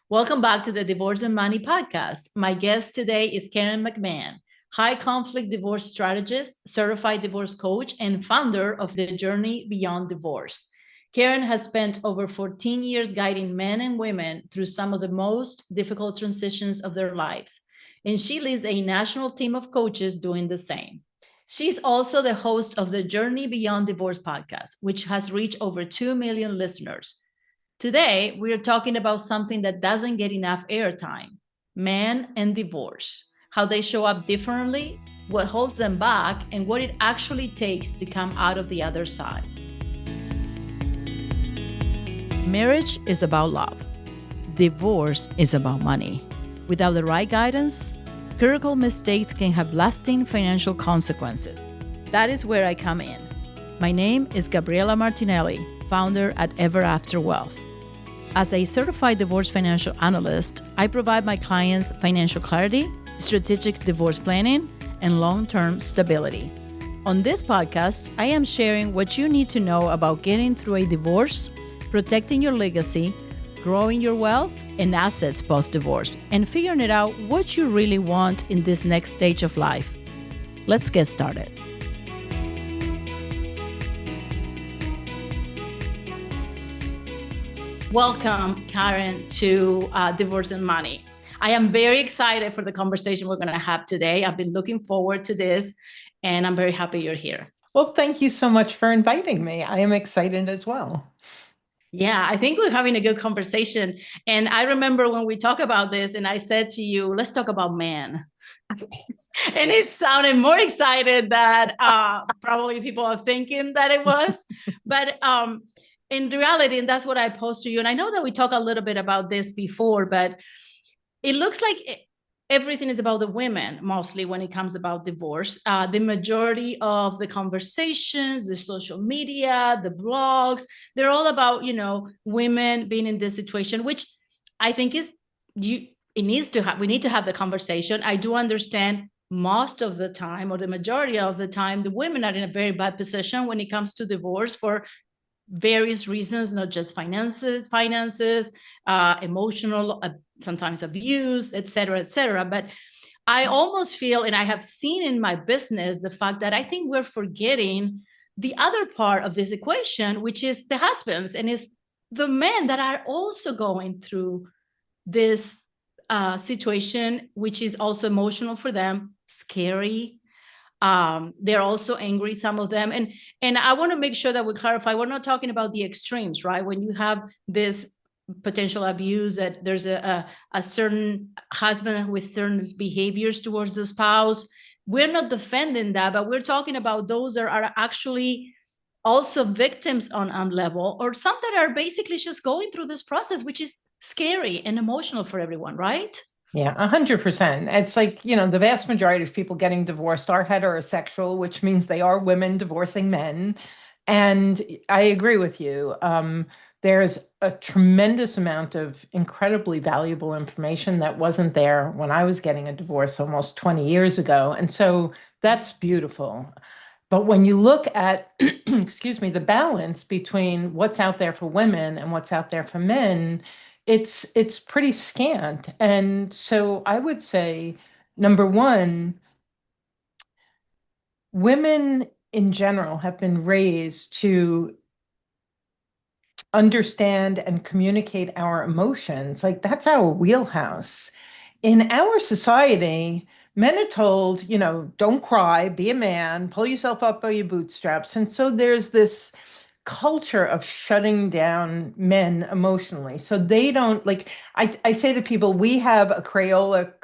Welcome back to the Divorce and Money podcast. My guest today is Karen McMahon, high conflict divorce strategist, certified divorce coach, and founder of the Journey Beyond Divorce. Karen has spent over 14 years guiding men and women through some of the most difficult transitions of their lives, and she leads a national team of coaches doing the same. She's also the host of the Journey Beyond Divorce podcast, which has reached over 2 million listeners. Today, we are talking about something that doesn't get enough airtime: men and divorce, how they show up differently, what holds them back, and what it actually takes to come out of the other side. Marriage is about love. Divorce is about money. Without the right guidance, critical mistakes can have lasting financial consequences. That is where I come in. My name is Gabriella Martinelli, founder at Ever After Wealth. As a certified divorce financial analyst, I provide my clients financial clarity, strategic divorce planning, and long-term stability. On this podcast, I am sharing what you need to know about getting through a divorce, protecting your legacy, growing your wealth and assets post-divorce, and figuring it out what you really want in this next stage of life. Let's get started. Welcome, Karen, to Divorce and Money. I am very excited for the conversation we're going to have today. I've been looking forward to this, and I'm very happy you're here. Well, thank you so much for inviting me. I am excited as well. Yeah, I think we're having a good conversation. And I remember when we talked about this, and I said to you, let's talk about men. And it sounded more excited than probably people are thinking that it was. But in reality, and that's what I posed to you. And I know that we talked a little bit about this before, but it looks like everything is about the women, mostly when it comes about divorce. The majority of the conversations, the social media, the blogs, they're all about, women being in this situation, which I think we need to have the conversation. I do understand most of the time, or the majority of the time, the women are in a very bad position when it comes to divorce for various reasons, not just finances, emotional, sometimes abuse, et cetera, et cetera. But I almost feel, and I have seen in my business, the fact that I think we're forgetting the other part of this equation, which is the husbands, and is the men that are also going through this situation, which is also emotional for them, scary. They're also angry, some of them. And I want to make sure that we clarify, we're not talking about the extremes, right? When you have this potential abuse, that there's a certain husband with certain behaviors towards the spouse. We're not defending that, but we're talking about those that are actually also victims on level, or some that are basically just going through this process, which is scary and emotional for everyone, right? Yeah, 100%. It's like, the vast majority of people getting divorced are heterosexual, which means they are women divorcing men. And I agree with you. There's a tremendous amount of incredibly valuable information that wasn't there when I was getting a divorce almost 20 years ago. And so that's beautiful. But when you look at, excuse me, the balance between what's out there for women and what's out there for men, it's pretty scant. And so I would say, number one, women in general have been raised to understand and communicate our emotions. Like that's our wheelhouse. In our society, men are told, don't cry, be a man, pull yourself up by your bootstraps. And so there's this culture of shutting down men emotionally. So they don't I say to people, we have a Crayola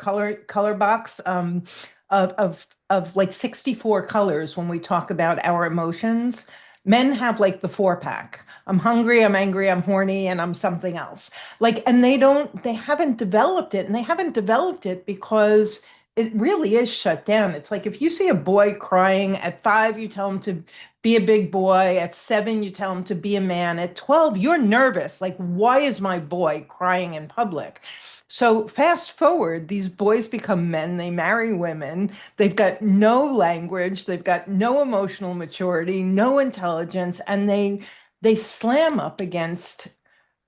color box of like 64 colors when we talk about our emotions. Men have like the 4-pack. I'm hungry, I'm angry, I'm horny, and I'm something else. And they haven't developed it. And they haven't developed it because it really is shut down. It's like if you see a boy crying at 5, you tell him to be a big boy. At 7, you tell him to be a man. At 12, you're nervous. Like, why is my boy crying in public? So fast forward, these boys become men, they marry women, they've got no language, they've got no emotional maturity, no intelligence, and they slam up against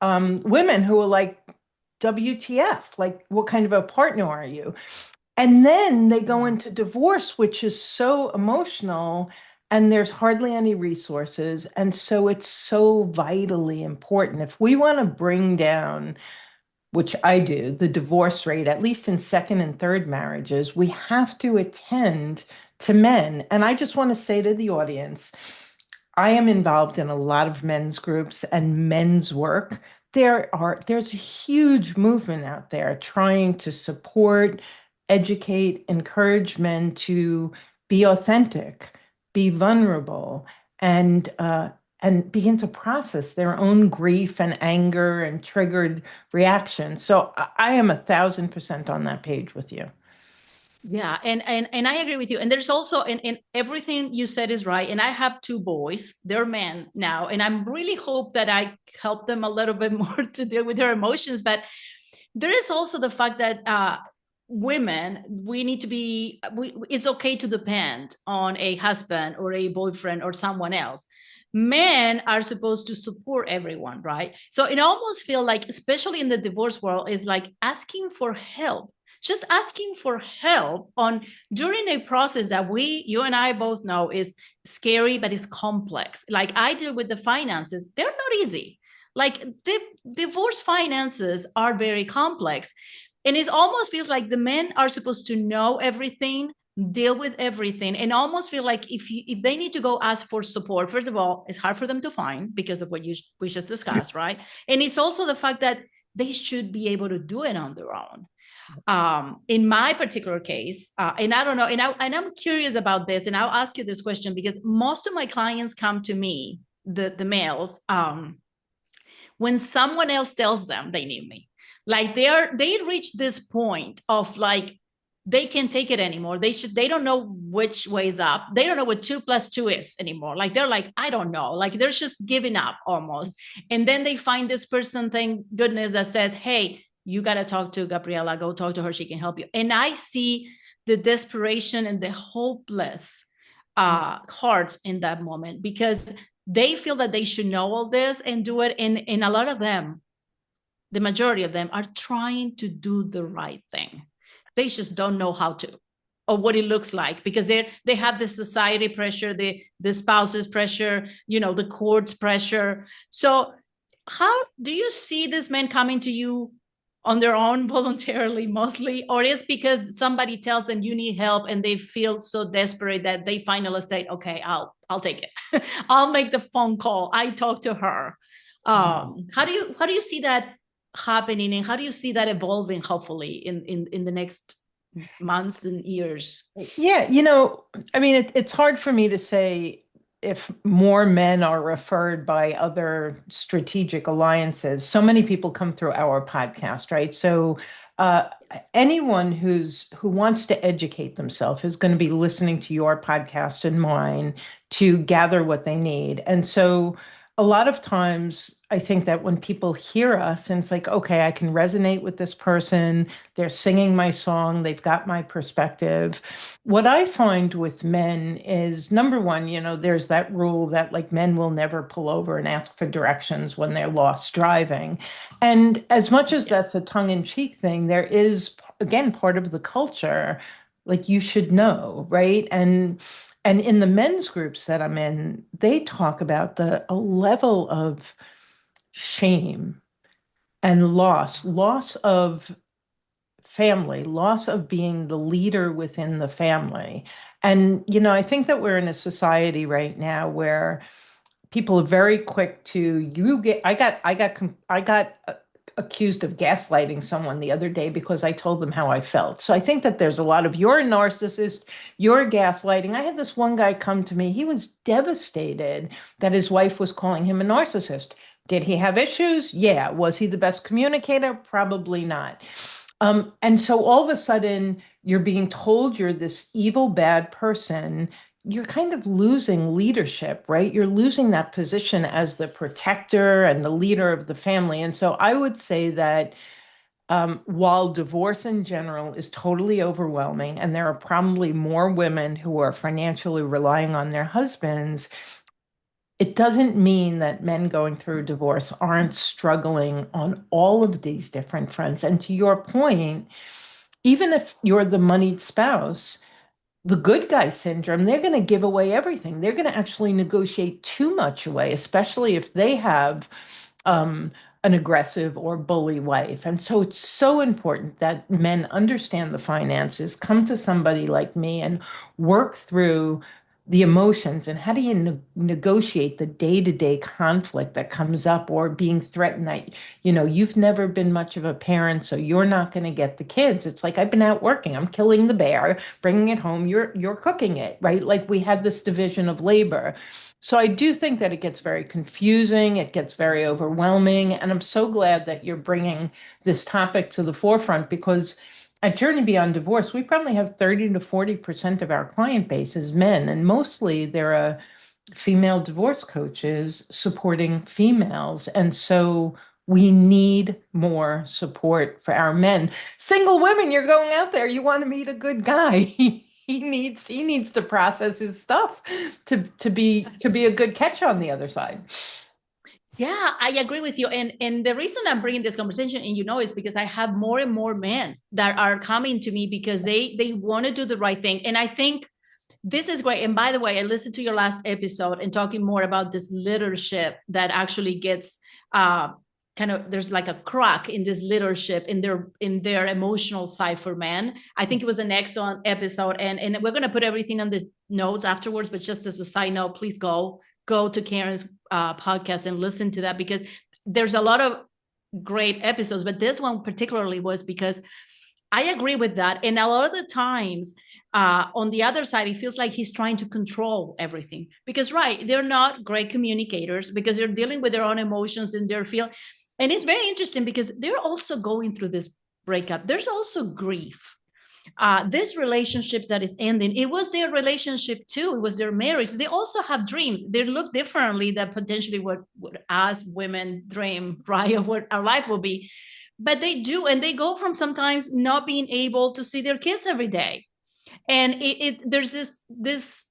women who are like, WTF? Like, what kind of a partner are you? And then they go into divorce, which is so emotional, and there's hardly any resources. And so it's so vitally important. If we want to bring down, which I do, the divorce rate, at least in second and third marriages, we have to attend to men. And I just want to say to the audience, I am involved in a lot of men's groups and men's work. There's a huge movement out there trying to support, educate, encourage men to be authentic, be vulnerable, and begin to process their own grief and anger and triggered reactions. So I am 1,000% on that page with you. Yeah, and I agree with you. And there's also and everything you said is right. And I have two boys, they're men now, and I'm really hope that I help them a little bit more to deal with their emotions. But there is also the fact that women, we need to be it's okay to depend on a husband or a boyfriend or someone else. Men are supposed to support everyone, right? So it almost feel like, especially in the divorce world, is like asking for help, just asking for help on during a process that you and I both know is scary, but is complex. Like I deal with the finances, they're not easy. Like the divorce finances are very complex. And it almost feels like the men are supposed to know everything, deal with everything, and almost feel like if they need to go ask for support, first of all, it's hard for them to find because of what we just discussed, right? And it's also the fact that they should be able to do it on their own. In my particular case, and I don't know, and I'm curious about this, and I'll ask you this question because most of my clients come to me, the males, when someone else tells them they need me. Like they reach this point of like they can't take it anymore. They don't know which way is up. They don't know what 2 + 2 is anymore. Like they're like, I don't know. Like they're just giving up almost. And then they find this person, thank goodness, that says, hey, you got to talk to Gabriella. Go talk to her. She can help you. And I see the desperation and the hopeless hearts in that moment because they feel that they should know all this and do it. And a lot of them, the majority of them, are trying to do the right thing. They just don't know how to or what it looks like because they have the society pressure, the spouse's pressure, the court's pressure. So how do you see this man coming to you on their own voluntarily mostly, or is because somebody tells them you need help and they feel so desperate that they finally say, okay, I'll take it. I'll make the phone call. I talk to her. How do you see that happening, and how do you see that evolving hopefully in the next months and years? Yeah, I mean, it's hard for me to say if more men are referred by other strategic alliances. So many people come through our podcast, right? So uh, anyone who wants to educate themselves is going to be listening to your podcast and mine to gather what they need. And so a lot of times, I think that when people hear us and it's like, okay, I can resonate with this person, they're singing my song, they've got my perspective. What I find with men is number one, there's that rule that like men will never pull over and ask for directions when they're lost driving. And as much as that's Yes. a tongue-in-cheek thing, there is, again, part of the culture, like you should know, right? And in the men's groups that I'm in, they talk about a level of shame and loss of family, loss of being the leader within the family. And, I think that we're in a society right now where people are very quick to I got accused of gaslighting someone the other day because I told them how I felt. So I think that there's a lot of you're a narcissist, you're gaslighting. I had this one guy come to me. He was devastated that his wife was calling him a narcissist. Did he have issues? Yeah. Was he the best communicator? Probably not. And so all of a sudden, you're being told you're this evil, bad person. You're kind of losing leadership, right? You're losing that position as the protector and the leader of the family. And so I would say that while divorce in general is totally overwhelming, and there are probably more women who are financially relying on their husbands, It doesn't mean that men going through divorce aren't struggling on all of these different fronts. And to your point, even if you're the moneyed spouse, the good guy syndrome, they're going to give away everything. They're going to actually negotiate too much away, especially if they have um, an aggressive or bully wife. And so it's so important that men understand the finances, come to somebody like me and work through the emotions and how do you negotiate the day-to-day conflict that comes up or being threatened that you've never been much of a parent so you're not going to get the kids. It's like I've been out working, I'm killing the bear, bringing it home, you're cooking it, right? Like we had this division of labor. So I do think that it gets very confusing, it gets very overwhelming, and I'm so glad that you're bringing this topic to the forefront because at Journey Beyond Divorce, we probably have 30 to 40% of our client base is men, and mostly they're female divorce coaches supporting females. And so we need more support for our men. Single women, you're going out there, you want to meet a good guy. He needs to process his stuff to be a good catch on the other side. Yeah, I agree with you. And the reason I'm bringing this conversation, and is because I have more and more men that are coming to me because they want to do the right thing. And I think this is great. And by the way, I listened to your last episode and talking more about this leadership that actually gets kind of, there's like a crack in this leadership in their emotional side for men. I think it was an excellent episode. And we're gonna put everything on the notes afterwards, but just as a side note, please go to Karen's podcast and listen to that because there's a lot of great episodes, but this one particularly was because I agree with that. And a lot of the times, on the other side, it feels like he's trying to control everything because, right, they're not great communicators because they're dealing with their own emotions and their feel. And it's very interesting because they're also going through this breakup. There's also grief. This relationship that is ending, it was their relationship too. It was their marriage. They also have dreams. They look differently than potentially what us women dream, right, of what our life will be. But they do, and they go from sometimes not being able to see their kids every day. And there's this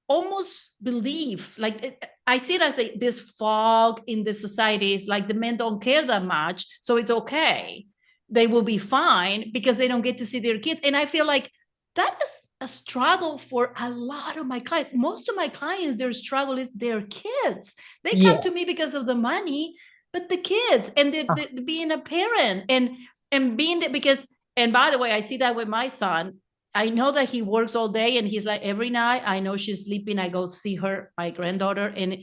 almost belief, like I see it as this fog in the society. It's like the men don't care that much, so it's okay, they will be fine because they don't get to see their kids. And I feel like that is a struggle for a lot of my clients. Most of my clients, their struggle is their kids. They come Yeah. to me because of the money, but the kids and the being a parent and being that because, and by the way, I see that with my son. I know that he works all day and he's like every night I know she's sleeping, I go see her, my granddaughter, and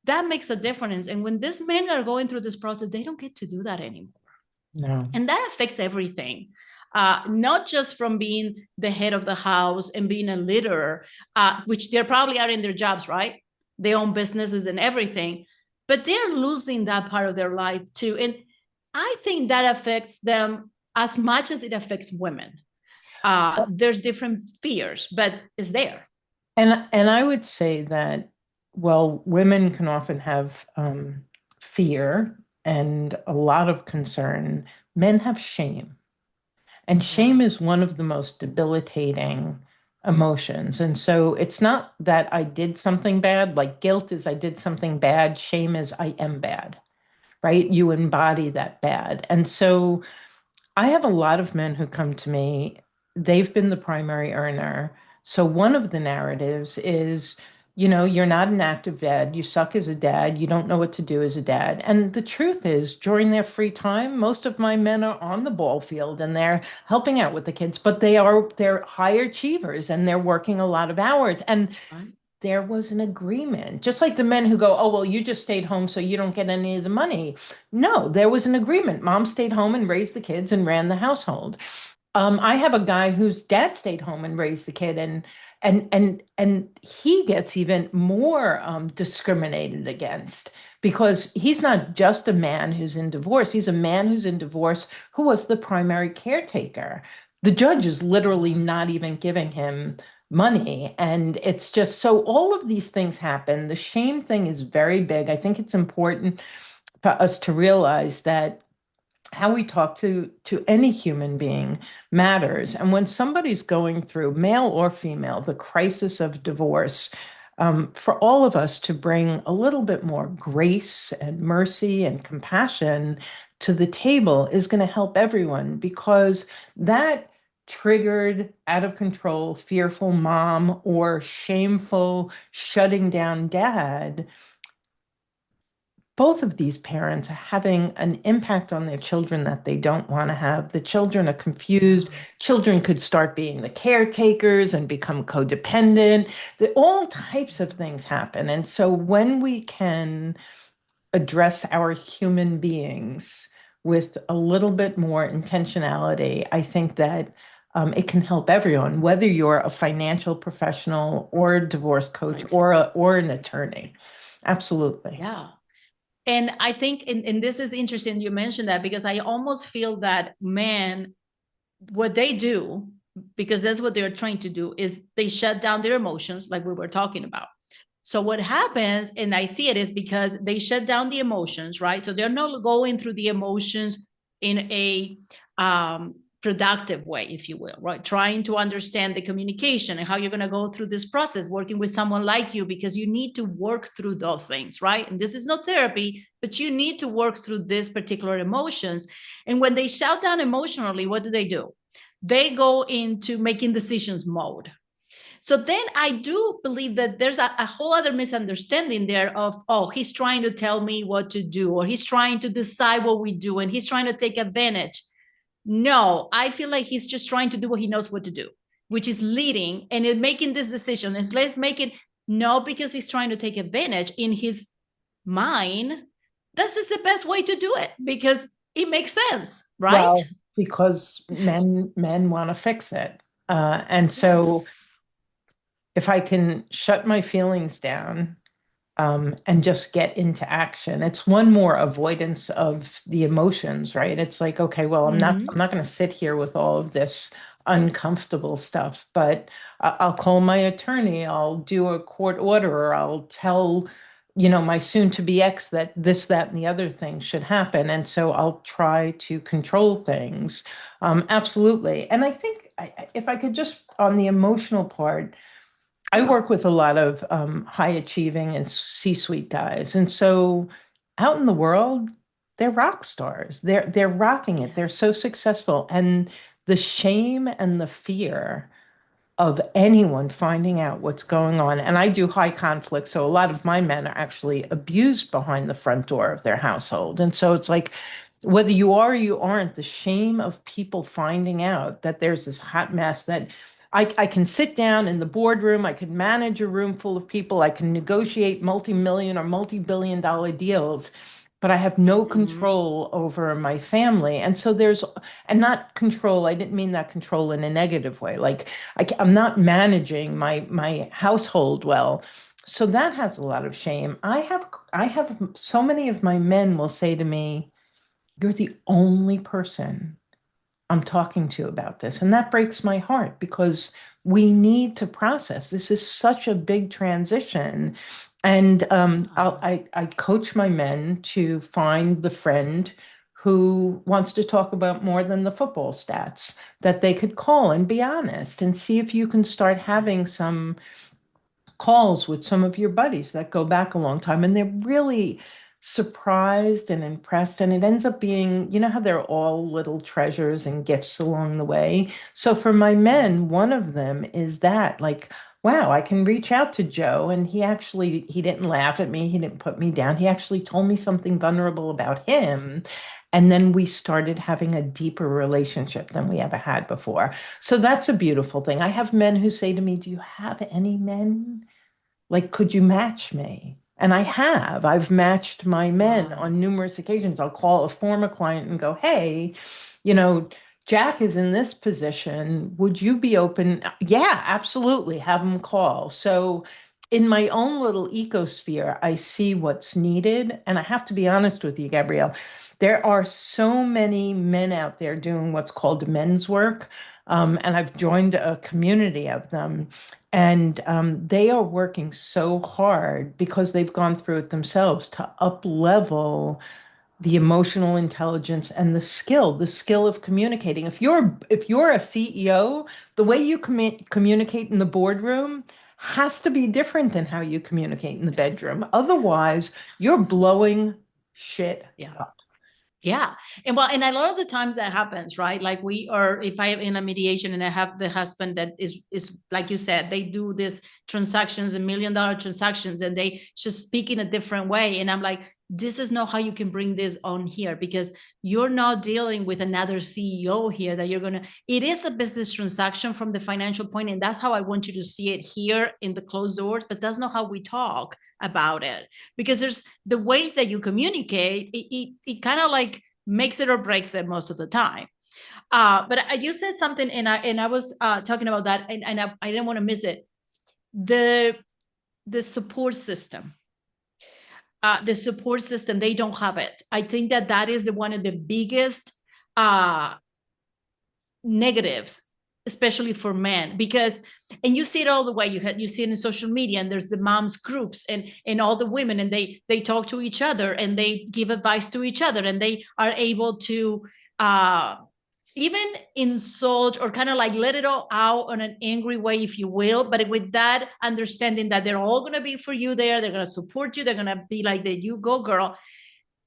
that makes a difference. And when these men are going through this process, they don't get to do that anymore. No. And that affects everything, not just from being the head of the house and being a leader, which they probably are in their jobs, right? They own businesses and everything, but they're losing that part of their life too. And I think that affects them as much as it affects women. There's different fears, but it's there. And I would say that, well, women can often have fear and a lot of concern. Men have shame, and Yeah. shame is one of the most debilitating emotions. And so it's not that I did something bad, like guilt is I did something bad, shame is I am bad, right? You embody that bad. And so I have a lot of men who come to me, they've been the primary earner. So one of the narratives is, you're not an active dad, you suck as a dad, you don't know what to do as a dad. And the truth is, during their free time, most of my men are on the ball field and they're helping out with the kids, but they're high achievers and they're working a lot of hours. And Right. there was an agreement. Just like the men who go, oh, well, you just stayed home, so you don't get any of the money. No, there was an agreement. Mom stayed home and raised the kids and ran the household. I have a guy whose dad stayed home and raised the kid, and he gets even more discriminated against because he's not just a man who's in divorce. He's a man who's in divorce who was the primary caretaker. The judge is literally not even giving him money, and it's just so all of these things happen. The shame thing is very big. I think it's important for us to realize that how we talk to any human being matters. And when somebody's going through, male or female, the crisis of divorce, for all of us to bring a little bit more grace and mercy and compassion to the table is going to help everyone because that triggered, out of control, fearful mom or shameful, shutting down dad, both of these parents are having an impact on their children that they don't want to have. The children are confused. Yeah. Children could start being the caretakers and become codependent. All types of things happen. And so when we can address our human beings with a little bit more intentionality, I think that it can help everyone, whether you're a financial professional or a divorce coach Right. or an attorney. Absolutely. Yeah. And I think, and this is interesting you mentioned that because I almost feel that men, what they do, because that's what they're trying to do, is they shut down their emotions, like we were talking about. So what happens, and I see it, is because they shut down the emotions, right? So they're not going through the emotions in a productive way, if you will, right? Trying to understand the communication and how you're going to go through this process, working with someone like you, because you need to work through those things, right? And this is not therapy, but you need to work through this particular emotions. And when they shut down emotionally, what do? They go into making decisions mode. So then I do believe that there's a whole other misunderstanding there of, oh, he's trying to tell me what to do, or he's trying to decide what we do, and he's trying to take advantage. No, I feel like he's just trying to do what he knows what to do, which is leading and making this decision. Is let's make it no, because he's trying to take advantage in his mind. This is the best way to do it because it makes sense, right? Well, because men want to fix it. And so Yes. if I can shut my feelings down and just get into action, it's one more avoidance of the emotions, right? It's like, okay, well, I'm Mm-hmm. not going to sit here with all of this uncomfortable stuff, but I'll call my attorney, I'll do a court order, or I'll tell, my soon-to-be ex that this, that, and the other thing should happen. And so I'll try to control things. Absolutely. And I think if I could just, on the emotional part, I Yeah. work with a lot of high achieving and C-suite guys. And so out in the world, they're rock stars. They're rocking it. They're so Yes. successful. And the shame and the fear of anyone finding out what's going on. And I do high conflict. So a lot of my men are actually abused behind the front door of their household. And so it's like, whether you are or you aren't, the shame of people finding out that there's this hot mess that I can sit down in the boardroom, I can manage a room full of people, I can negotiate multi-million or multi-billion dollar deals, but I have no Mm-hmm. control over my family. And so and not control, I didn't mean that control in a negative way. Like I'm not managing my household well. So that has a lot of shame. I have so many of my men will say to me, "You're the only person I'm talking to about this." And that breaks my heart because we need to process. This is such a big transition. And Yeah. I coach my men to find the friend who wants to talk about more than the football stats that they could call and be honest and see if you can start having some calls with some of your buddies that go back a long time, and they're really surprised and impressed. And it ends up being, how they're all little treasures and gifts along the way. So for my men, one of them is that, like, wow, I can reach out to Joe, and he didn't laugh at me, he didn't put me down, he actually told me something vulnerable about him. And then we started having a deeper relationship than we ever had before. So that's a beautiful thing. I have men who say to me, "Do you have any men? Like, could you match me?" And I have. I've matched my men Wow. on numerous occasions. I'll call a former client and go, "Hey, you know, Jack is in this position. Would you be open?" Yeah, absolutely. Have him call. So, in my own little ecosphere, I see what's needed. And I have to be honest with you, Gabrielle, there are so many men out there doing what's called men's work. And I've joined a community of them. And they are working so hard because they've gone through it themselves to up level the emotional intelligence and the skill of communicating. If you're a CEO, the way you communicate in the boardroom has to be different than how you communicate in the Yes. bedroom. Otherwise, you're blowing shit Yeah. up. Yeah. And well, and a lot of the times that happens, right? Like we are, if I am in a mediation and I have the husband that is like you said, they do this transactions, $1 million transactions, and they just speak in a different way. And I'm like, this is not how you can bring this on here, because you're not dealing with another CEO here that you're gonna, it is a business transaction from the financial point, and that's how I want you to see it here in the closed doors, but that's not how we talk about it, because there's the way that you communicate, it kind of like makes it or breaks it most of the time. But you said something, and I was talking about that, and I didn't want to miss it. The the support system, the support system, they don't have it. I think that that is the one of the biggest uh, negatives, especially for men, because, and you see it all the way, you see it in social media, and there's the moms groups, and all the women, and they talk to each other, and they give advice to each other, and they are able to uh even insult or kind of like let it all out on an angry way, if you will, but with that understanding that they're all going to be for you there, they're going to support you, they're going to be like that, you go girl,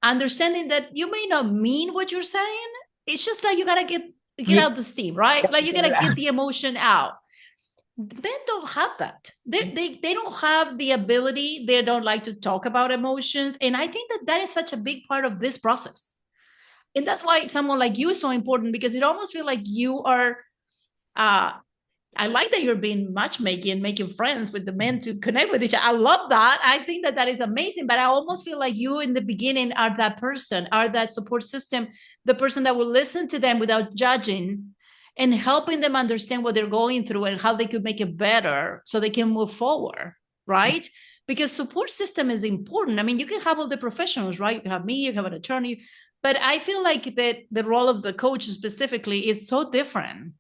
understanding that you may not mean what you're saying, it's just like you got to get You out the steam, right? Like you got get it to get out. the emotion out. Men don't have that. They don't have the ability, they don't like to talk about emotions, and I think that that is such a big part of this process, and that's why someone like you is so important, because it almost feels like you are uh I like that you're being matchmaking, making friends with the men to connect with each other. I love that. I think that that is amazing. But I almost feel like you in the beginning are that person, are that support system, the person that will listen to them without judging and helping them understand what they're going through and how they could make it better so they can move forward, right? Because support system is important. I mean, you can have all the professionals, right? You can have me, you have an attorney, but I feel like that the role of the coach specifically is so different,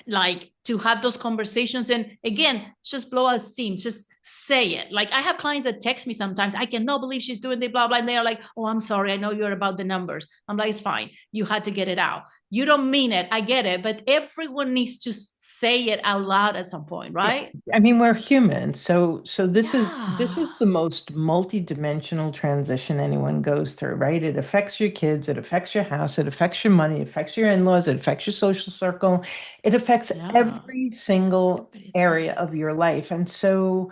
like to have those conversations, and again, just blow out steam, just say it. Like I have clients that text me sometimes, I cannot believe she's doing the blah blah, and they are like, oh, I'm sorry, I know you're about the numbers. I'm like, it's fine, you had to get it out, you don't mean it, I get it, but everyone needs to say it out loud at some point, Yeah. right? I mean, we're human. So this is Yeah. the most multidimensional transition anyone goes through, right? It affects your kids, it affects your house, it affects your money, it affects your in-laws, it affects your social circle. It affects Yeah. every single area Everything. of your life. And so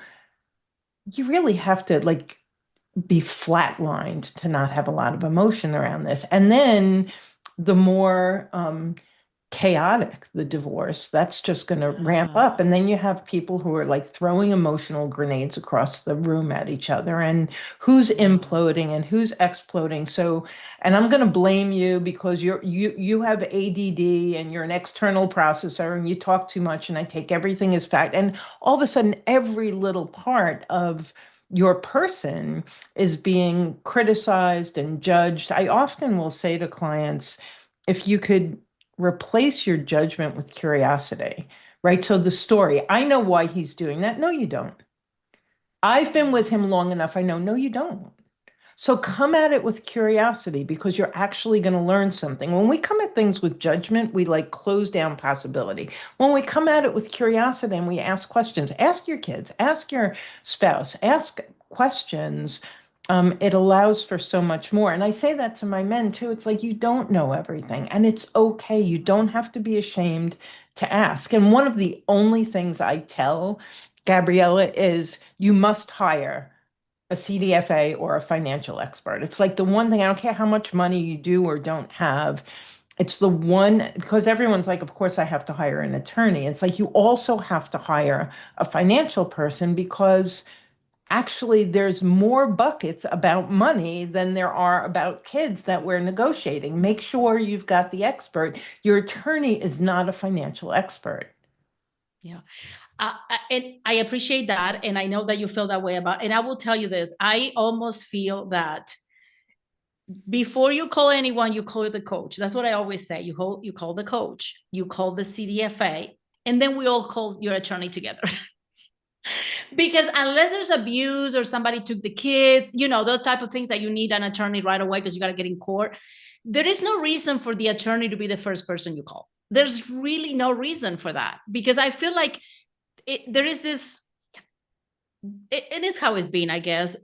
you really have to like be flatlined to not have a lot of emotion around this. And then the more chaotic the divorce, that's just going to ramp Yeah. up. And then you have people who are like throwing emotional grenades across the room at each other, and who's Yeah. imploding and who's exploding. So, and I'm going to blame you because you have ADD and you're an external processor and you talk too much and I take everything as fact. And all of a sudden, every little part of your person is being criticized and judged. I often will say to clients, if you could replace your judgment with curiosity, right? So the story, I know why he's doing that. No, you don't. I've been with him long enough. I know, no, you don't. So come at it with curiosity because you're actually going to learn something. When we come at things with judgment, we like close down possibility. When we come at it with curiosity and we ask questions, ask your kids, ask your spouse, ask questions. It allows for so much more. And I say that to my men too. It's like you don't know everything, and it's okay. You don't have to be ashamed to ask. And one of the only things I tell Gabriella is you must hire a CDFA or a financial expert. It's like the one thing, I don't care how much money you do or don't have. It's the one, because everyone's like, of course, I have to hire an attorney. It's like you also have to hire a financial person because actually there's more buckets about money than there are about kids that we're negotiating. Make sure you've got the expert. Your attorney is not a financial expert. Yeah. And I appreciate that. And I know that you feel that way about, and I will tell you this, I almost feel that before you call anyone, you call the coach. That's what I always say. You call the coach, you call the CDFA, and then we all call your attorney together. Because unless there's abuse or somebody took the kids, those type of things that you need an attorney right away because you got to get in court, there is no reason for the attorney to be the first person you call. There's really no reason for that, because I feel like there is this it is how it's been, I guess,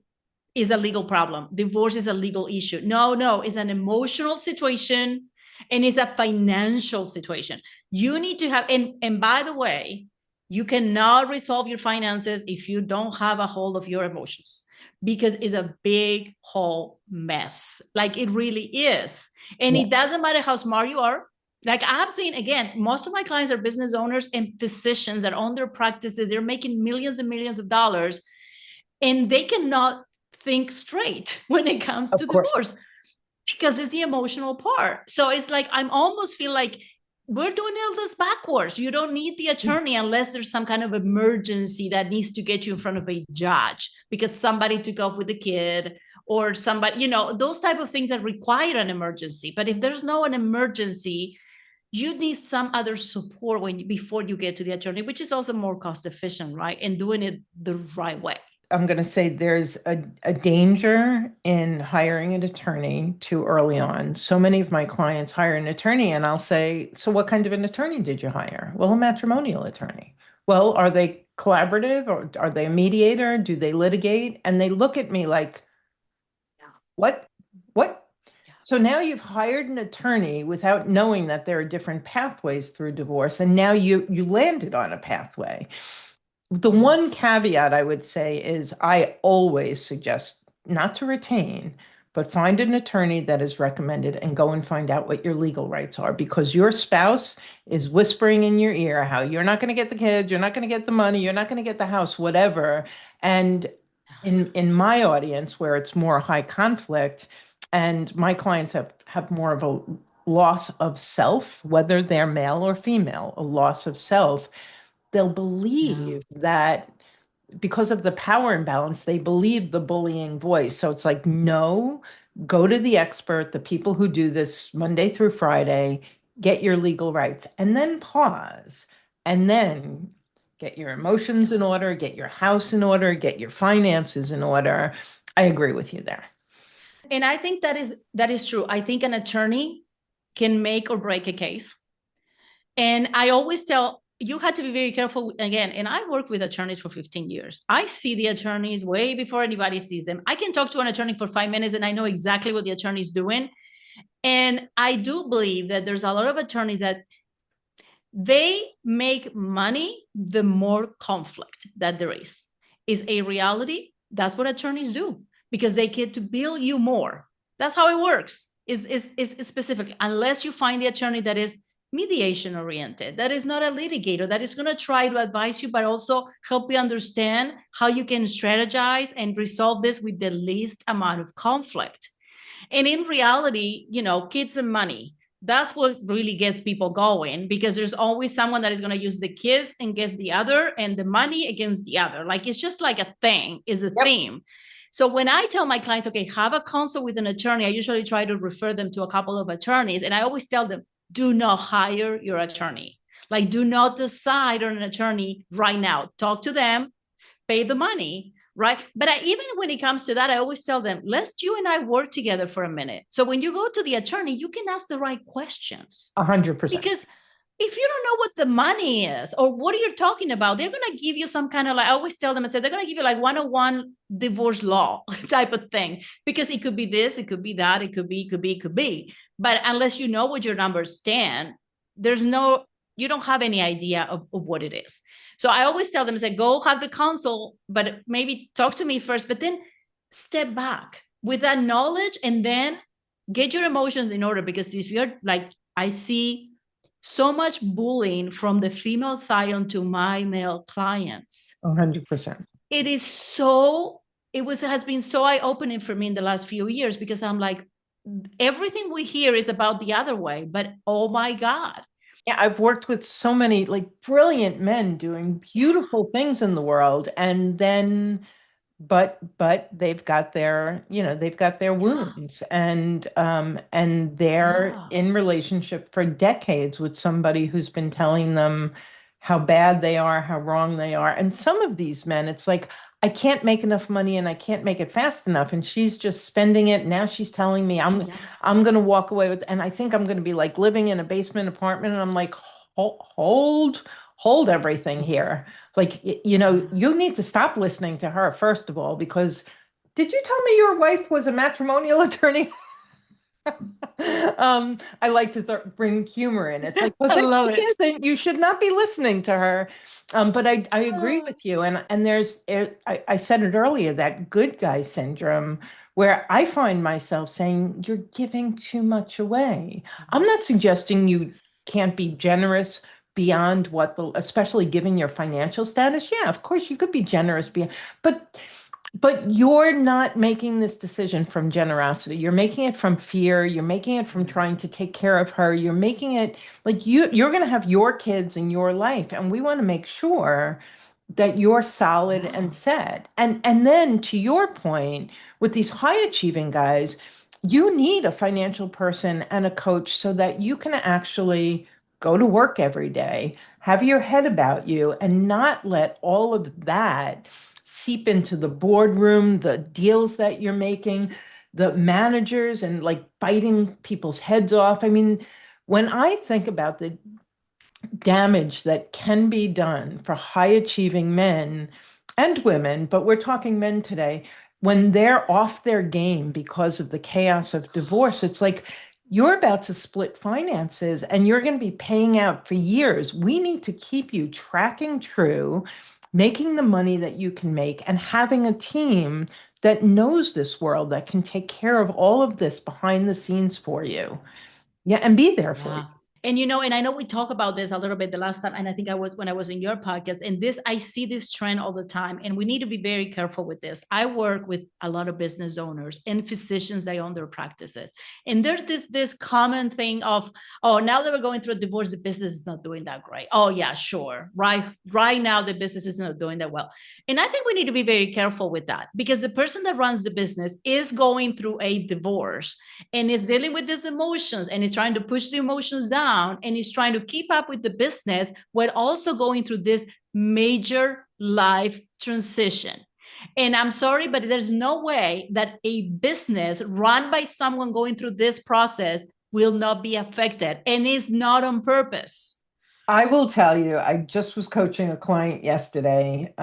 is a legal problem. Divorce is a legal issue. No, no, it's an emotional situation and it's a financial situation. You need to have, and by the way, you cannot resolve your finances if you don't have a hold of your emotions because it's a big whole mess. Like it really is. And Yeah, it doesn't matter how smart you are. Like I've seen, again, most of my clients are business owners and physicians that own their practices. They're making millions and millions of dollars and they cannot think straight when it comes of to course. divorce because it's the emotional part. So it's like I'm almost feel like we're doing all this backwards. You don't need the attorney unless there's some kind of emergency that needs to get you in front of a judge because somebody took off with the kid or somebody, those type of things that require an emergency. But if there's no an emergency, you need some other support before you get to the attorney, which is also more cost efficient, right? And doing it the right way. I'm going to say there's a danger in hiring an attorney too early on. So many of my clients hire an attorney, and I'll say, so what kind of an attorney did you hire? Well, a matrimonial attorney. Well, are they collaborative or are they a mediator? Do they litigate? And they look at me like, Yeah. what? What? Yeah. So now you've hired an attorney without knowing that there are different pathways through divorce, and now you landed on a pathway. The one Yes. caveat I would say is I always suggest not to retain, but find an attorney that is recommended and go and find out what your legal rights are because your spouse is whispering in your ear how you're not going to get the kids, you're not going to get the money, you're not going to get the house, whatever. And in my audience where it's more high conflict and my clients have more of a loss of self, whether they're male or female, a loss of self, they'll Yeah. believe that because of the power imbalance, they believe the bullying voice. So it's like, no, go to the expert, the people who do this Monday through Friday, get your legal rights, and then pause, and then get your emotions Yeah. in order, get your house in order, get your finances in order. I agree with you there. And I think that is true. I think an attorney can make or break a case. And I always tell you had to be very careful again. And I work with attorneys for 15 years. I see the attorneys way before anybody sees them. I can talk to an attorney for 5 minutes and I know exactly what the attorney is doing. And I do believe that there's a lot of attorneys that they make money the more conflict that there is a reality. That's what attorneys do because they get to bill you more. That's how it works. Is specific unless you find the attorney that is mediation oriented, that is not a litigator, that is going to try to advise you but also help you understand how you can strategize and resolve this with the least amount of conflict. And in reality, kids and money, that's what really gets people going because there's always someone that is going to use the kids against the other and the money against the other. Like it's just like a thing, is a Yep. theme. So when I tell my clients, okay, have a consult with an attorney, I usually try to refer them to a couple of attorneys. And I always tell them, do not hire your attorney. Like, do not decide on an attorney right now. Talk to them, pay the money, right? But even when it comes to that, I always tell them, let's you and I work together for a minute. So when you go to the attorney, you can ask the right questions. 100%. Because if you don't know what the money is or what are you talking about, they're going to give you some kind of like, I always tell them, I said, they're going to give you like 101 divorce law type of thing, because it could be this, it could be that, it could be. But unless you know what your numbers stand, you don't have any idea of what it is. So I always tell them, I say, go have the consult, but maybe talk to me first, but then step back with that knowledge and then get your emotions in order. Because if you're like, I see so much bullying from the female side onto my male clients. 100%. It is so, has been so eye-opening for me in the last few years because I'm like, everything we hear is about the other way, but oh my God. Yeah, I've worked with so many like brilliant men doing beautiful things in the world, and then but they've got their, they've got their Yeah. wounds, and they're Yeah. in relationship for decades with somebody who's been telling them how bad they are, how wrong they are. And some of these men, it's like, I can't make enough money and I can't make it fast enough. And she's just spending it. Now she's telling me Yeah. I'm gonna walk away with, and I think I'm gonna be like living in a basement apartment. And I'm like, hold, hold everything here. Like, you need to stop listening to her, first of all, because did you tell me your wife was a matrimonial attorney? I like to bring humor in. It's like, because I if love she it. isn't, you should not be listening to her. But I agree Oh, with you. And I said it earlier, that good guy syndrome, where I find myself saying, you're giving too much away. I'm not yes. suggesting you can't be generous beyond especially given your financial status. Yeah, of course you could be generous beyond, but you're not making this decision from generosity. You're making it from fear. You're making it from trying to take care of her. You're making it like you're going to have your kids in your life, and we want to make sure that you're solid and Yeah. set. And then to your point, with these high achieving guys, you need a financial person and a coach so that you can actually go to work every day, have your head about you, and not let all of that seep into the boardroom, the deals that you're making, the managers, and like biting people's heads off. I mean, when I think about the damage that can be done for high achieving men and women, but we're talking men today, when they're off their game because of the chaos of divorce, it's like you're about to split finances and you're going to be paying out for years. We need to keep you tracking true, making the money that you can make, and having a team that knows this world that can take care of all of this behind the scenes for you. Yeah, and be there for you. Yeah. And and I know we talked about this a little bit the last time, and I think I was when I was in your podcast. And this, I see this trend all the time, and we need to be very careful with this. I work with a lot of business owners and physicians that own their practices, and there's this common thing of, oh, now that we're going through a divorce, the business is not doing that great. Oh yeah, sure, right now the business is not doing that well, and I think we need to be very careful with that because the person that runs the business is going through a divorce and is dealing with these emotions and is trying to push the emotions down and is trying to keep up with the business while also going through this major life transition. And I'm sorry, but there's no way that a business run by someone going through this process will not be affected, and is not on purpose. I will tell you, I just was coaching a client yesterday.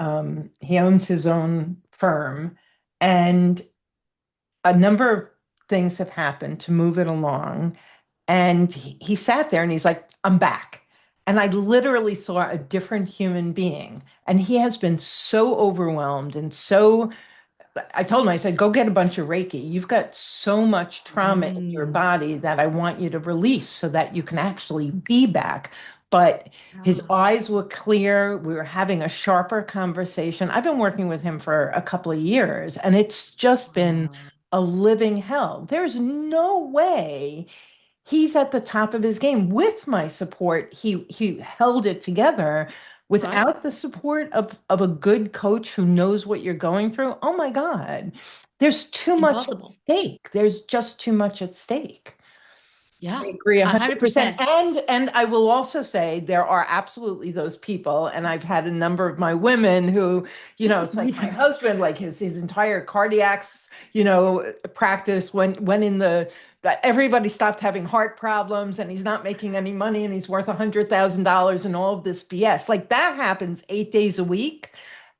He owns his own firm, and a number of things have happened to move it along. And he sat there and he's like, I'm back. And I literally saw a different human being. And he has been so overwhelmed and so I told him, I said, go get a bunch of Reiki. You've got so much trauma in your Mm. body that I want you to release so that you can actually be back. But his Ah, eyes were clear. We were having a sharper conversation. I've been working with him for a couple of years, and it's just been wow. a living hell. There's no way he's at the top of his game. With my support, he held it together. Right? Without the support of a good coach who knows what you're going through, oh my God, there's too much at Impossible. stake. There's just too much at stake. I Yeah, agree a hundred 100%. percent. And I will also say there are absolutely those people. And I've had a number of my Yes. women who, it's like my Yeah. husband, like his entire cardiacs, practice went in that everybody stopped having heart problems and he's not making any money and he's worth $100,000 and all of this BS. Like that happens 8 days a week.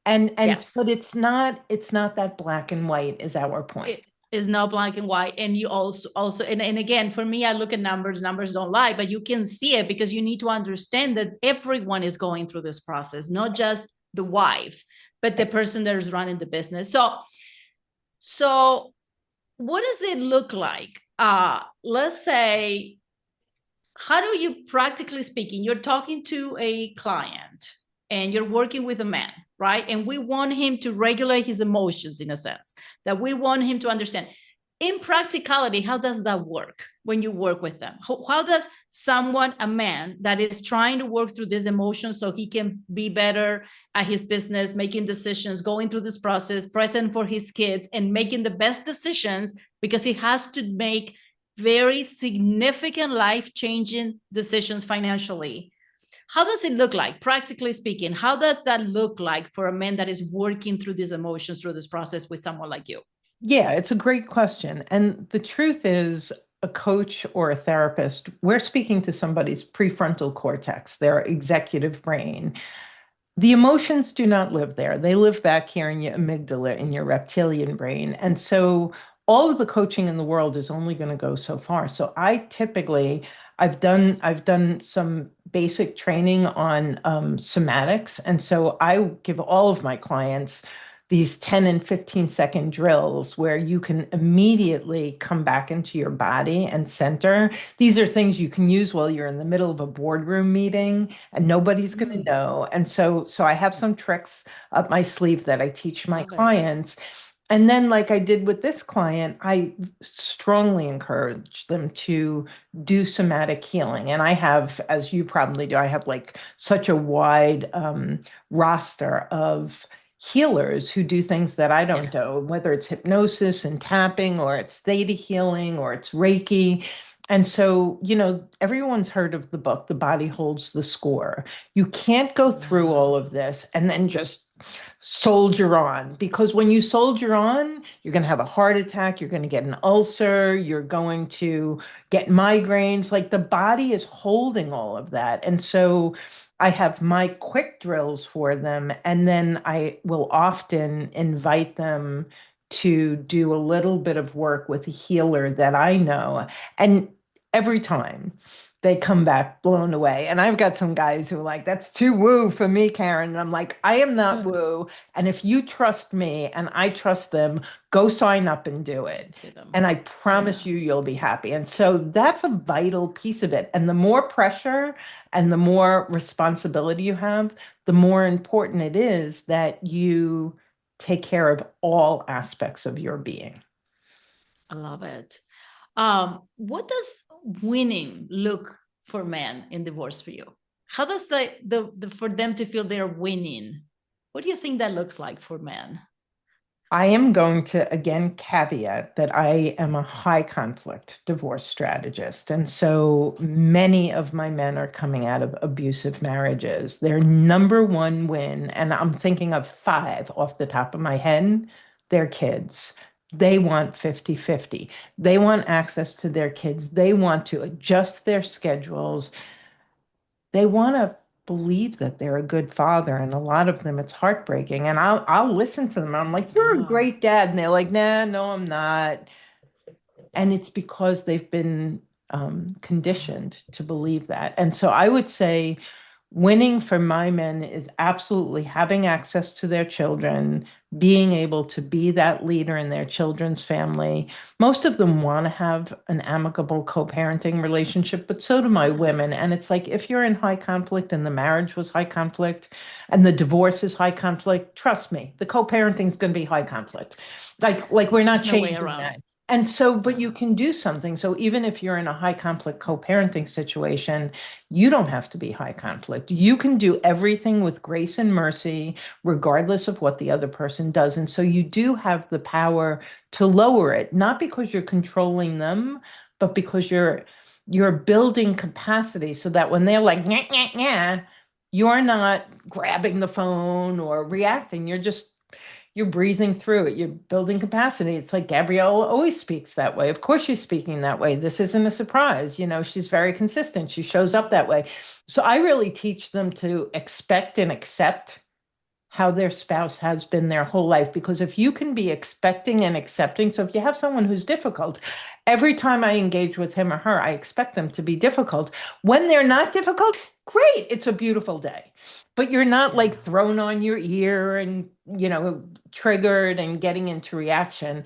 But Yes. it's not that black and white is our point. It is not black and white. And you also and again, for me, I look at numbers don't lie, but you can see it because you need to understand that everyone is going through this process, not just the wife, but the person that is running the business. So what does it look like? Let's say, how do you, practically speaking, you're talking to a client and you're working with a man, right? And we want him to regulate his emotions, in a sense that we want him to understand. In practicality, how does that work when you work with them? How does someone, a man that is trying to work through these emotions so he can be better at his business, making decisions, going through this process, present for his kids, and making the best decisions because he has to make very significant life-changing decisions financially? How does it look like, practically speaking? How does that look like for a man that is working through these emotions, through this process with someone like you? Yeah, it's a great question. And the truth is, a coach or a therapist, we're speaking to somebody's prefrontal cortex, their executive brain. The emotions do not live there. They live back here in your amygdala, in your reptilian brain. And so all of the coaching in the world is only going to go so far. So I've done some basic training on somatics. And so I give all of my clients these 10 and 15-second drills where you can immediately come back into your body and center. These are things you can use while you're in the middle of a boardroom meeting and nobody's going to Mm, know. And so I have some tricks up my sleeve that I teach my love it. clients. And then, like I did with this client, I strongly encourage them to do somatic healing. And I have, as you probably do, I have like such a wide roster of healers who do things that I don't Yes. do, whether it's hypnosis and tapping, or it's theta healing, or it's Reiki. And so, everyone's heard of the book, The Body Holds the Score. You can't go through all Wow. of this and then just soldier on, because when you soldier on, you're going to have a heart attack, you're going to get an ulcer, you're going to get migraines. Like the body is holding all of that. And so I have my quick drills for them, and then I will often invite them to do a little bit of work with a healer that I know. And every time they come back blown away. And I've got some guys who are like, that's too woo for me, Karen. And I'm like, I am not woo. And if you trust me and I trust them, go sign up and do it. See them. And I Yeah. promise you, you'll be happy. And so that's a vital piece of it. And the more pressure and the more responsibility you have, the more important it is that you take care of all aspects of your being. I love it. What does winning look for men in divorce for you? How does the for them to feel they're winning? What do you think that looks like for men? I am going to again caveat that I am a high conflict divorce strategist. And so many of my men are coming out of abusive marriages. Their number one win, and I'm thinking of five off the top of my head, their kids. They want 50-50. They want access to their kids. They want to adjust their schedules. They want to believe that they're a good father, and a lot of them it's heartbreaking, and I'll listen to them. I'm like, you're a Wow. great dad, and they're like, nah, no, I'm not. And it's because they've been conditioned to believe that. And so I would say winning for my men is absolutely having access to their children, being able to be that leader in their children's family. Most of them want to have an amicable co-parenting relationship, but so do my Yeah. women. And it's like, if you're in high conflict and the marriage was high conflict and the divorce is high conflict, trust me, the co-parenting is going to be high conflict. Like we're not There's no way changing around that. it. And so, but you Yeah. can do something. So even if you're in a high conflict co-parenting situation, you don't have to be high conflict. You can do everything with grace and mercy, regardless of what the other person does. And so you do have the power to lower it, not because you're controlling them, but because you're building capacity so that when they're like, nyah, nyah, nyah, you're not grabbing the phone or reacting. You're breathing through it. You're building capacity. It's like Gabriella always speaks that way. Of course, she's speaking that way. This isn't a surprise. She's very consistent. She shows up that way. So I really teach them to expect and accept how their spouse has been their whole life. Because if you can be expecting and accepting, so if you have someone who's difficult, every time I engage with him or her, I expect them to be difficult. When they're not difficult, great, it's a beautiful day. But you're not Yeah. like thrown on your ear and, triggered and getting into reaction.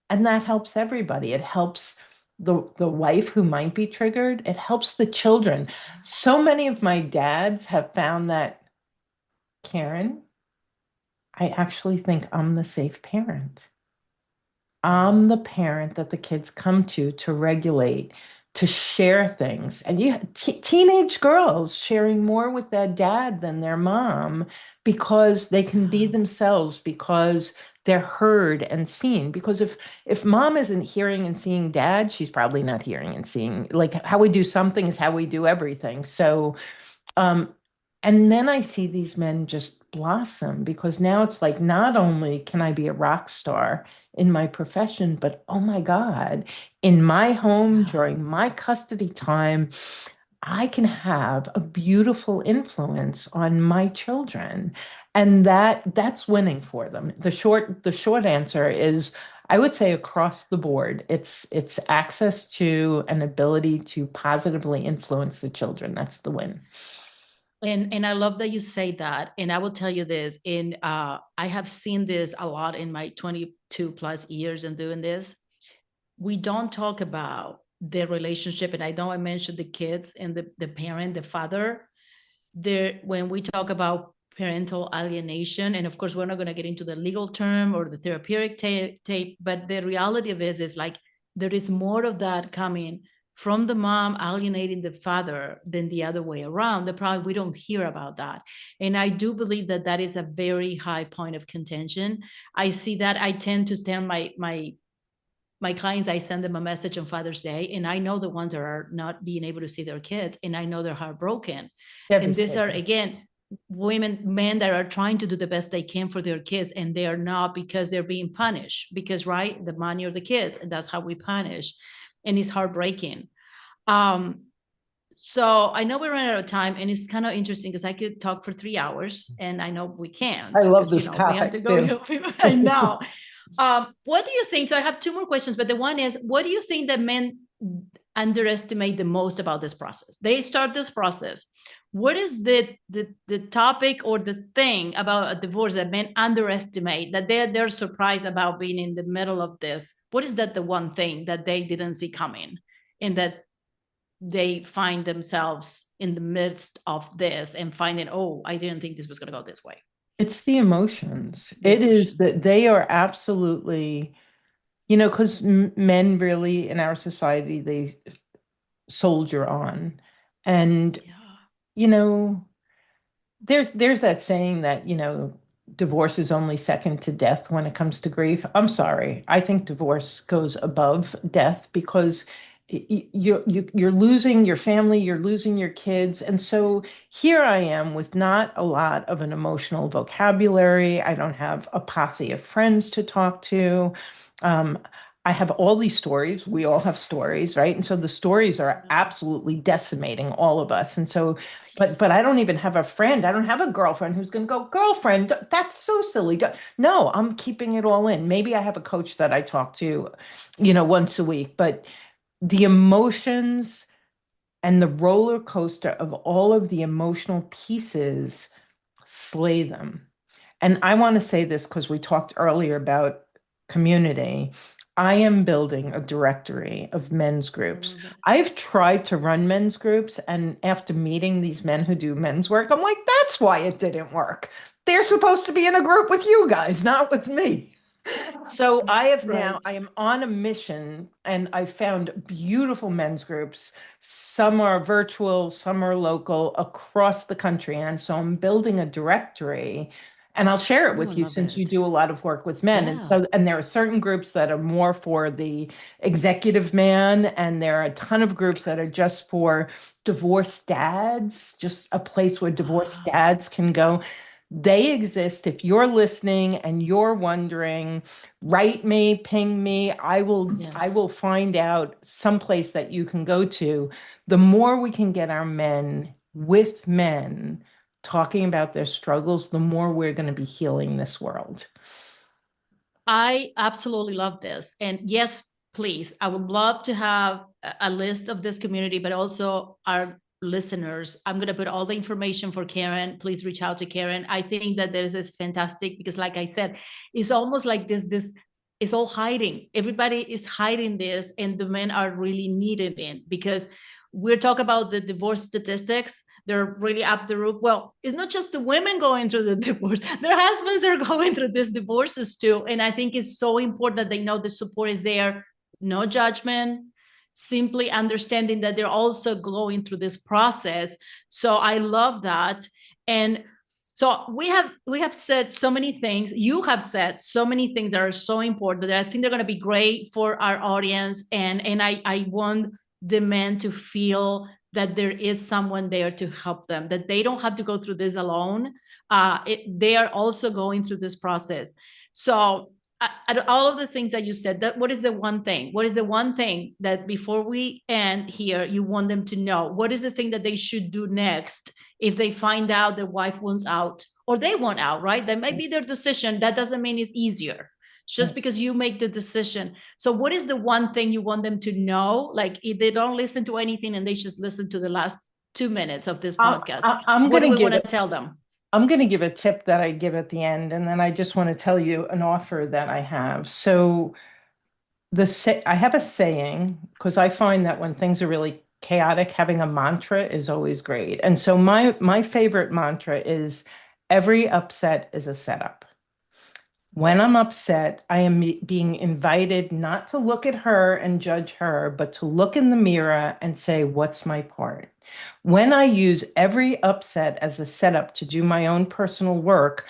And that helps everybody. It helps the wife who might be triggered. It helps the children. So many of my dads have found that, Karen, I actually think I'm the safe parent. I'm Wow. the parent that the kids come to regulate, to share things. And teenage girls sharing more with their dad than their mom because they can be Yeah. themselves, because they're heard and seen. Because if mom isn't hearing and seeing dad, she's probably not hearing and seeing. Like how we do something is how we do everything. So um, And then I see these men just blossom because now it's like, not only can I be a rock star in my profession, but oh my God, in my home Yeah. during my custody time, I can have a beautiful influence on my children. And that's winning for them. The short answer is I would say across the board, it's access to an ability to positively influence the children. That's the win. And I love that you say that. And I will tell you this, in I have seen this a lot in my 22 plus years in doing this. We don't talk about the relationship, and I know I mentioned the kids and the parent, the father. There, when we talk about parental alienation, and of course we're not going to get into the legal term or the therapeutic tape, but the reality of it is like there is more of that coming from the mom alienating the father than the other way around. The problem, we don't hear about that, and I do believe that that is a very high point of contention. I see that. I tend to tell my clients, I send them a message on Father's Day, and I know the ones that are not being able to see their kids, and I know they're heartbroken. And these are, Devastating. again, women, men that are trying to do the best they can for their kids, and they are not, because they're being punished. Because, right, the money or the kids, and that's how we punish. And it's heartbreaking. Um, so I know we're running out of time, and it's kind of interesting because I could talk for 3 hours, and I know we can't I love because this we have topic to go. too. I know. What do you think? So I have two more questions, but the one is, what do you think that men underestimate the most about this process? They start this process. What is the topic or the thing about a divorce that men underestimate, that they're surprised about being in the middle of this? What is that the one thing that they didn't see coming, and that they find themselves in the midst of this and finding, oh, I didn't think this was going to go this way? It's the emotions. The It is emotions. that they are absolutely, because men really in our society, they soldier on. And, Yeah. you know, there's that saying that, divorce is only second to death when it comes to grief. I'm sorry. I think divorce goes above death because you're losing your family, you're losing your kids. And so here I am with not a lot of an emotional vocabulary. I don't have a posse of friends to talk to. Um, I have all these stories. We all have stories, right? And so the stories are absolutely decimating all of us. And so but I Yes. don't even have a friend. I don't have a girlfriend who's going to go, girlfriend, that's so silly. No, I'm keeping it all in. Maybe I have a coach that I talk to, once a week, but the emotions and the roller coaster of all of the emotional pieces slay them. And I want to say this because we talked earlier about community. I am building a directory of men's I groups. love it. I've tried to run men's groups, and after meeting these men who do men's work, I'm like, that's why it didn't work. They're supposed to be in a group with you guys, not with me. So Right. I am on a mission, and I found beautiful men's groups. Some are virtual, some are local across the country. And so I'm building a directory, and I'll share it Oh, I with you love since you it. do a lot of work with men. Yeah. And there are certain groups that are more for the executive man, and there are a ton of groups that are just for divorced dads, just a place where divorced Ah, dads can go. They exist. If you're listening and you're wondering, write me, ping me. I will yes. find out someplace that you can go to. The more we can get our men with men talking about their struggles, the more we're going to be healing this world. I absolutely love this. And yes, please, I would love to have a list of this community, but also our listeners. I'm going to put all the information for Karen. Please reach out to Karen. I think that this is fantastic because, like I said, it's almost like this is all hiding. Everybody is hiding this, and the men are really needed in, because we're talking about the divorce statistics. They're really up the roof. Well, it's not just the women going through the divorce, their husbands are going through these divorces too. And I think it's so important that they know the support is there, no judgment, simply understanding that they're also going through this process. So I love that. And so we have said so many things. You have said so many things that are so important that I think they're going to be great for our audience. And I want the men to feel that there is someone there to help them, that they don't have to go through this alone. They are also going through this process. So out of all of the things that you said, that what is the one thing? What is the one thing that before we end here, you want them to know? What is the thing that they should do next if they find out the wife wants out or they want out, right? That might be their decision. That doesn't mean it's easier just because you make the decision. So what is the one thing you want them to know? Like if they don't listen to anything and they just listen to the last 2 minutes of this podcast, what do we want to tell them? I'm going to give a tip that I give at the end, and then I just want to tell you an offer that I have. So I have a saying, because I find that when things are really chaotic, having a mantra is always great. And so my favorite mantra is every upset is a setup. When I'm upset, I am being invited not to look at her and judge her, but to look in the mirror and say, what's my part? When I use every upset as a setup to do my own personal work,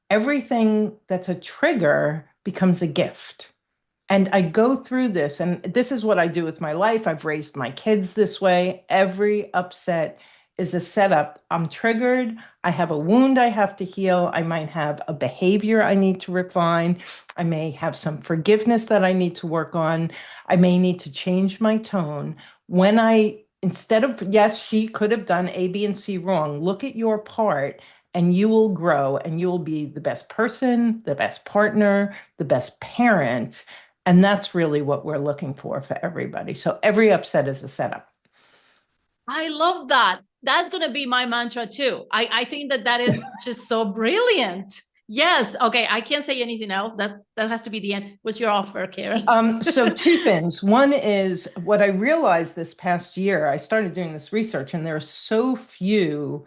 everything that's a trigger becomes a gift. And I go through this, and this is what I do with my life. I've raised my kids this way. Every upset is a setup. I'm triggered. I have a wound I have to heal. I might have a behavior I need to refine. I may have some forgiveness that I need to work on. I may need to change my tone. Instead of, yes, she could have done A, B, and C wrong, look at your part and you will grow and you will be the best person, the best partner, the best parent. And that's really what we're looking for everybody. So every upset is a setup. I love that. That's going to be my mantra too. I think that is just so brilliant. Yes. Okay. I can't say anything else. That has to be the end. What's your offer, Karen? So 2 things. One is what I realized this past year, I started doing this research, and there are so few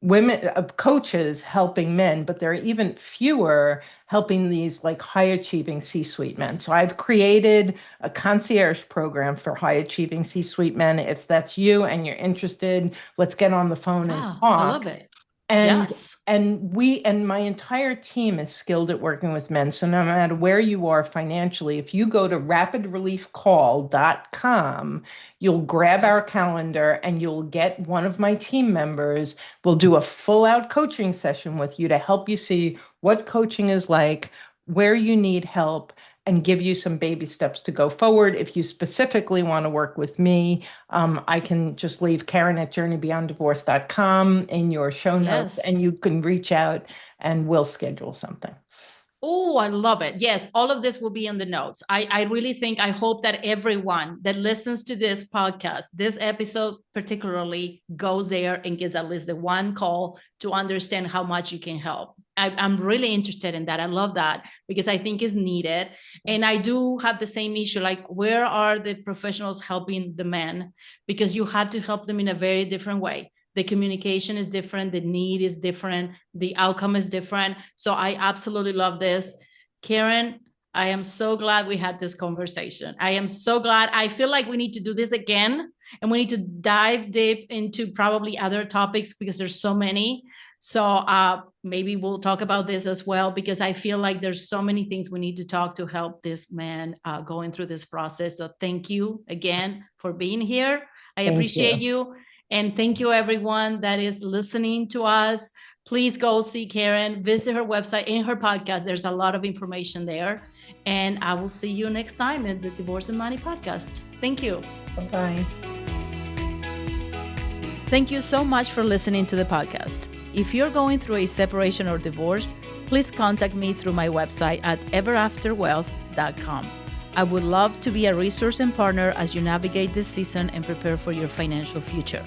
women coaches helping men, but there are even fewer helping these like high achieving C-suite men. So I've created a concierge program for high achieving C-suite men. If that's you and you're interested, let's get on the phone and talk. I love it. And my entire team is skilled at working with men. So no matter where you are financially, if you go to rapidreliefcall.com, you'll grab our calendar and you'll get one of my team members. We'll do a full out coaching session with you to help you see what coaching is like, where you need help, and give you some baby steps to go forward. If you specifically want to work with me, I can just leave Karen@journeybeyonddivorce.com in your show notes, and you can reach out and we'll schedule something. Oh, I love it. Yes, all of this will be in the notes. I really think, I hope that everyone that listens to this podcast, this episode particularly, goes there and gets at least the one call to understand how much you can help. I'm really interested in that. I love that because I think it's needed. And I do have the same issue, like where are the professionals helping the men? Because you have to help them in a very different way. The communication is different. The need is different. The outcome is different. So I absolutely love this. Karen, I am so glad we had this conversation. I am so glad. I feel like we need to do this again, and we need to dive deep into probably other topics because there's so many. So maybe we'll talk about this as well, because I feel like there's so many things we need to talk to help this man going through this process. So thank you again for being here. I appreciate you. And thank you, everyone that is listening to us. Please go see Karen, visit her website and her podcast. There's a lot of information there. And I will see you next time in the Divorce and Money podcast. Thank you. Bye-bye. Thank you so much for listening to the podcast. If you're going through a separation or divorce, please contact me through my website at everafterwealth.com. I would love to be a resource and partner as you navigate this season and prepare for your financial future.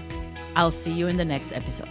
I'll see you in the next episode.